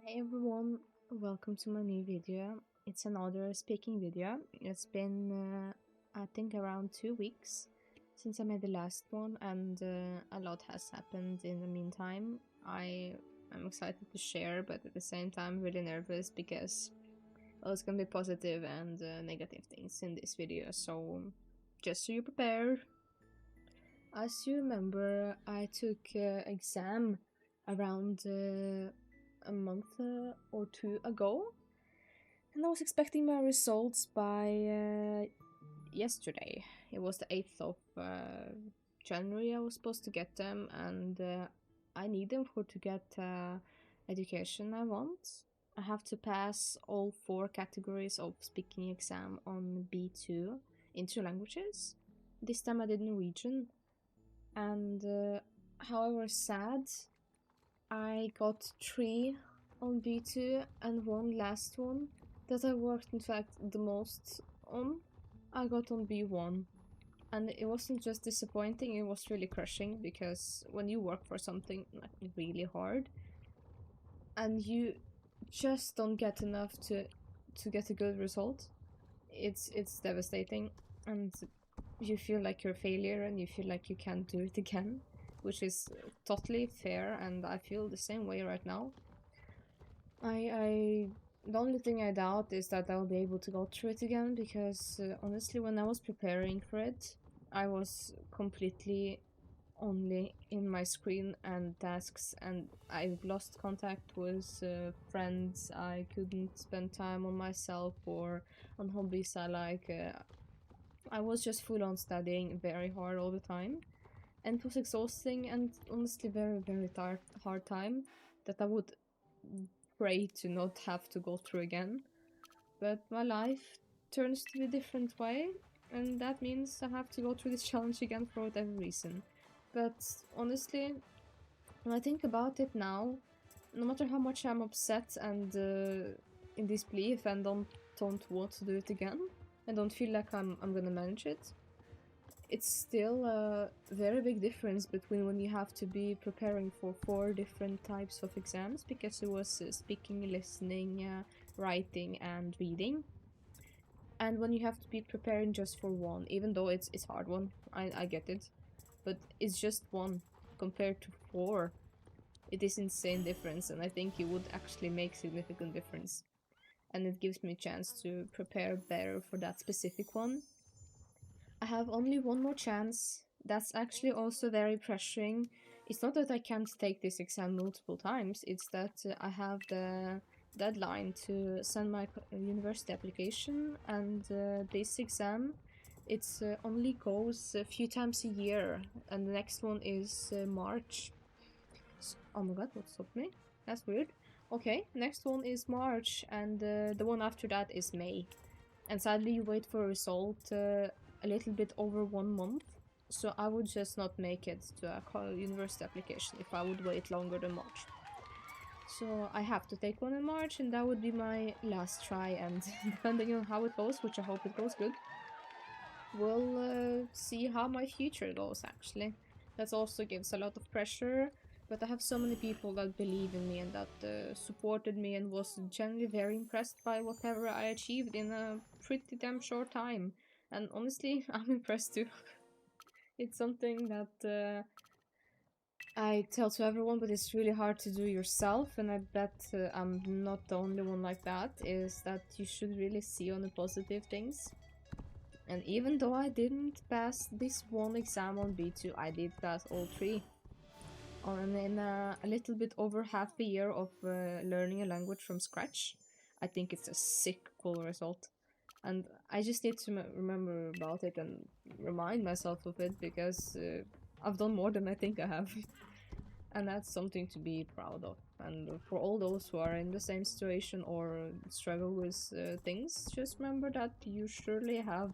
Hey everyone, welcome to my new video. It's another speaking video. It's been, I think, around 2 weeks since I made the last one, and a lot has happened in the meantime. I'm excited to share, but at the same time, really nervous because it's gonna be positive and negative things in this video. So, just so you're prepared. As you remember, I took exam around a month or two ago, and I was expecting my results by yesterday. It was the 8th of January. I was supposed to get them, and I need them to get education I want. I have to pass all 4 categories of speaking exam on B2 in 2 languages. This time I did Norwegian, and however sad, I got 3 on B2 and one last one that I worked in fact the most on. I got on B1, and it wasn't just disappointing, it was really crushing, because when you work for something like really hard and you just don't get enough to get a good result, it's devastating, and you feel like you're a failure and you feel like you can't do it again, which is totally fair, and I feel the same way right now. I the only thing I doubt is that I'll be able to go through it again, because honestly, when I was preparing for it, I was completely only in my screen and tasks, and I've lost contact with friends. I couldn't spend time on myself or on hobbies I like. I was just full on studying very hard all the time, and it was exhausting and honestly very hard time that I would pray to not have to go through again. But my life turns to be a different way, and that means I have to go through this challenge again for whatever reason. But honestly, when I think about it now, no matter how much I'm upset and in disbelief and don't want to do it again, I don't feel like I'm gonna manage it. It's still a very big difference between when you have to be preparing for 4 different types of exams, because it was speaking, listening, writing, and reading, and when you have to be preparing just for one, even though it's hard one. I get it, but it's just one compared to 4. It is insane difference, and I think it would actually make significant difference, and it gives me a chance to prepare better for that specific one. I have only one more chance. That's actually also very pressuring. It's not that I can't take this exam multiple times, it's that I have the deadline to send my university application, and this exam, it's only goes a few times a year, and the next one is March. Oh my god, what stopped me? That's weird. Okay, next one is March, and the one after that is May. And sadly, you wait for a result a little bit over 1 month. So I would just not make it to a university application if I would wait longer than March. So I have to take one in March, and that would be my last try. And depending on how it goes, which I hope it goes good, we'll see how my future goes, actually. That also gives a lot of pressure, but I have so many people that believe in me and that supported me and was generally very impressed by whatever I achieved in a pretty damn short time. And honestly, I'm impressed too. It's something that I tell to everyone, but it's really hard to do yourself, and I bet I'm not the only one like that, is that you should really see on the positive things. And even though I didn't pass this one exam on B2, I did pass all 3. And in a little bit over half a year of learning a language from scratch, I think it's a sick cool result. And I just need to remember about it and remind myself of it, because I've done more than I think I have. And that's something to be proud of. And for all those who are in the same situation or struggle with things, just remember that you surely have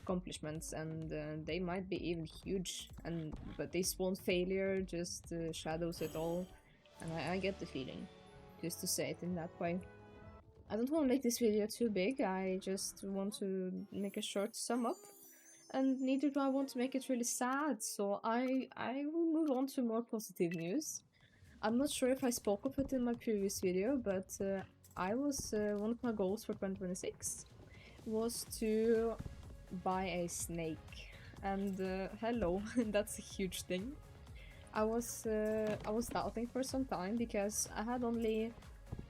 accomplishments, and they might be even huge, and but this one failure just shadows it all, and I get the feeling, just to say it in that way. I don't want to make this video too big, I just want to make a short sum up, and neither do I want to make it really sad, so I will move on to more positive news. I'm not sure if I spoke of it in my previous video, but I was one of my goals for 2026 was to buy a snake. And hello, that's a huge thing. I was doubting for some time because I had only,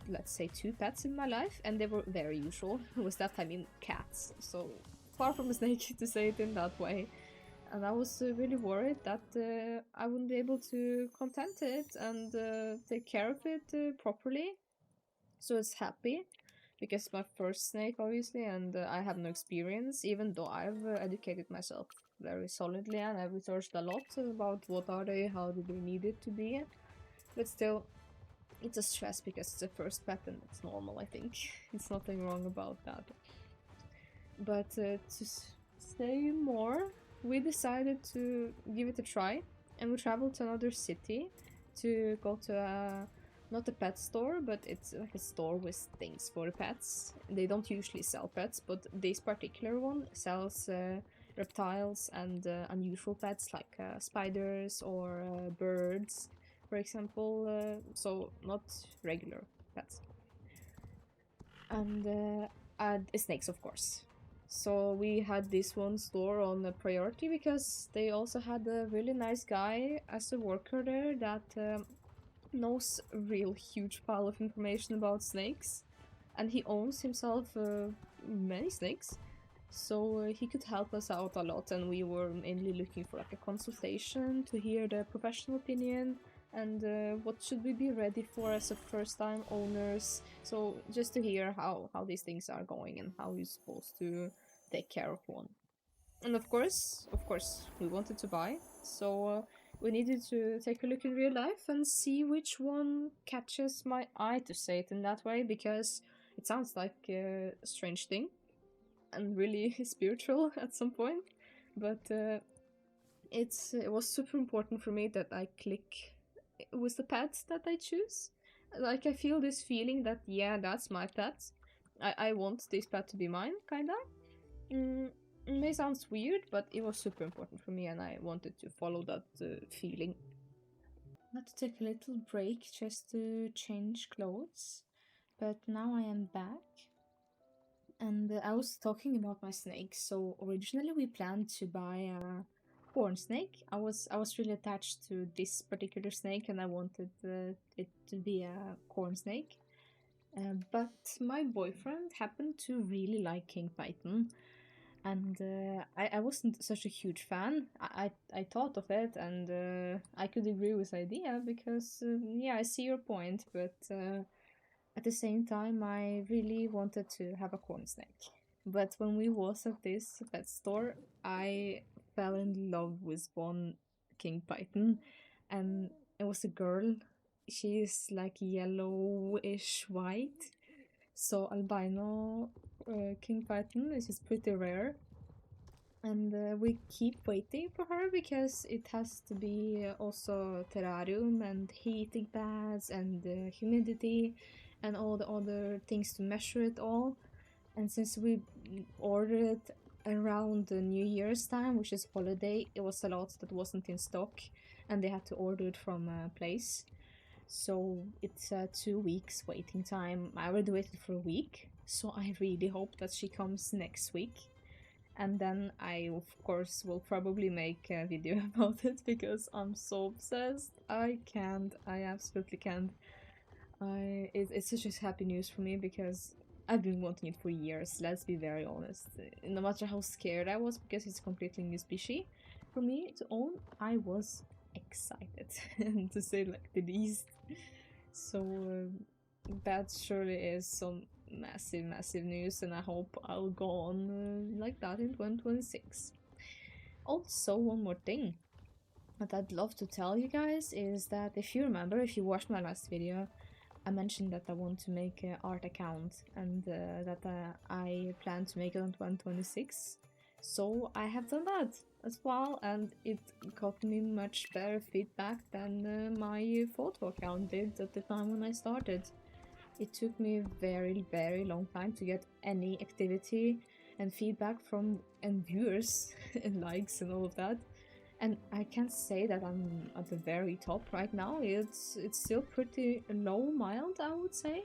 let's say, 2 pets in my life, and they were very usual. With that I mean cats, so far from a snake to say it in that way. And I was really worried that I wouldn't be able to content it and take care of it properly. So it's happy because it's my first snake, obviously, and I have no experience, even though I've educated myself very solidly and I've researched a lot about what are they, how do they need it to be. But still, it's a stress because it's a first pet and it's normal, I think. It's nothing wrong about that. But to say more, we decided to give it a try, and we traveled to another city to go to a, not a pet store, but it's like a store with things for pets. They don't usually sell pets, but this particular one sells reptiles and unusual pets like spiders or birds, for example. So not regular pets. And snakes, of course. So we had this one store on a priority because they also had a really nice guy as a worker there that knows a real huge pile of information about snakes, and he owns himself many snakes, so he could help us out a lot. And we were mainly looking for like a consultation to hear the professional opinion and what should we be ready for as a first-time owners. So just to hear how these things are going and how you're supposed to take care of one. And of course, we wanted to buy, so we needed to take a look in real life and see which one catches my eye, to say it in that way, because it sounds like a strange thing and really spiritual at some point, but it was super important for me that I click with the pet that I choose. Like, I feel this feeling that, yeah, that's my pet. I want this pet to be mine, kinda. It may sound weird, but it was super important for me and I wanted to follow that feeling. I had to take a little break just to change clothes, but now I am back. And I was talking about my snake. So originally we planned to buy a corn snake. I was really attached to this particular snake and I wanted it to be a corn snake. But my boyfriend happened to really like King Python, and I wasn't such a huge fan. I thought of it, and I could agree with the idea because yeah, I see your point, but at the same time, I really wanted to have a corn snake. But when we was at this pet store, I fell in love with one King Python, and it was a girl. She's like yellowish white, so albino King Python, which is pretty rare. And we keep waiting for her because it has to be also terrarium and heating pads and humidity and all the other things to measure it all. And since we ordered it around the New Year's time, which is holiday, it was a lot that wasn't in stock and they had to order it from a place. So it's 2 weeks waiting time. I already waited for a week, so I really hope that she comes next week. And then I, of course, will probably make a video about it because I'm so obsessed. I can't. I absolutely can't. It's such a happy news for me because I've been wanting it for years, let's be very honest. No matter how scared I was because it's a completely new species for me to own, I was excited, to say like the least. So that surely is some massive news, and I hope I'll go on like that in 2026. Also, one more thing that I'd love to tell you guys is that if you remember, if you watched my last video, I mentioned that I want to make an art account and that I plan to make it on 2026. So I have done that as well, and it got me much better feedback than my photo account did at the time when I started. It took me a very long time to get any activity and feedback from and viewers and likes and all of that. And I can't say that I'm at the very top right now. It's still pretty low, mild, I would say,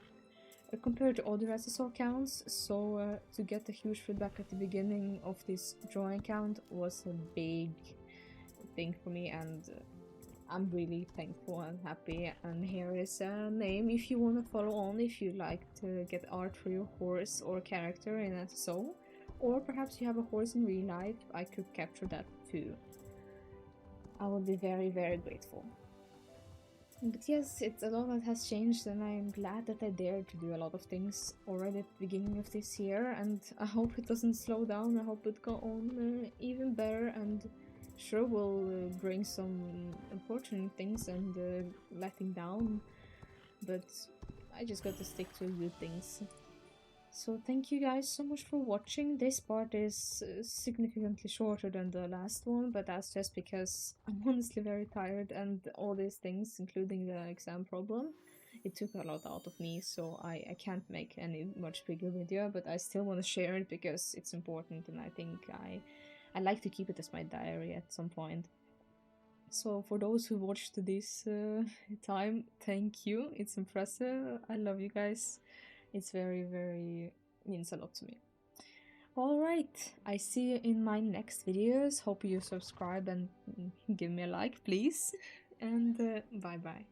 compared to other SSO accounts. So to get a huge feedback at the beginning of this drawing account was a big thing for me, and I'm really thankful and happy. And here is a name if you want to follow on, if you like to get art for your horse or character in SSO, or perhaps you have a horse in real life, I could capture that too. I would be very, very grateful. But yes, it's a lot that has changed, and I'm glad that I dared to do a lot of things already at the beginning of this year, and I hope it doesn't slow down. I hope it go on even better, and sure will bring some unfortunate things and letting down, but I just got to stick to good things. So thank you guys so much for watching. This part is significantly shorter than the last one, but that's just because I'm honestly very tired, and all these things, including the exam problem, it took a lot out of me, so I can't make any much bigger video, but I still want to share it because it's important, and I think I like to keep it as my diary at some point. So for those who watched this time, thank you. It's impressive. I love you guys. It's very, very means a lot to me. Alright, I see you in my next videos. Hope you subscribe and give me a like, please. And bye bye.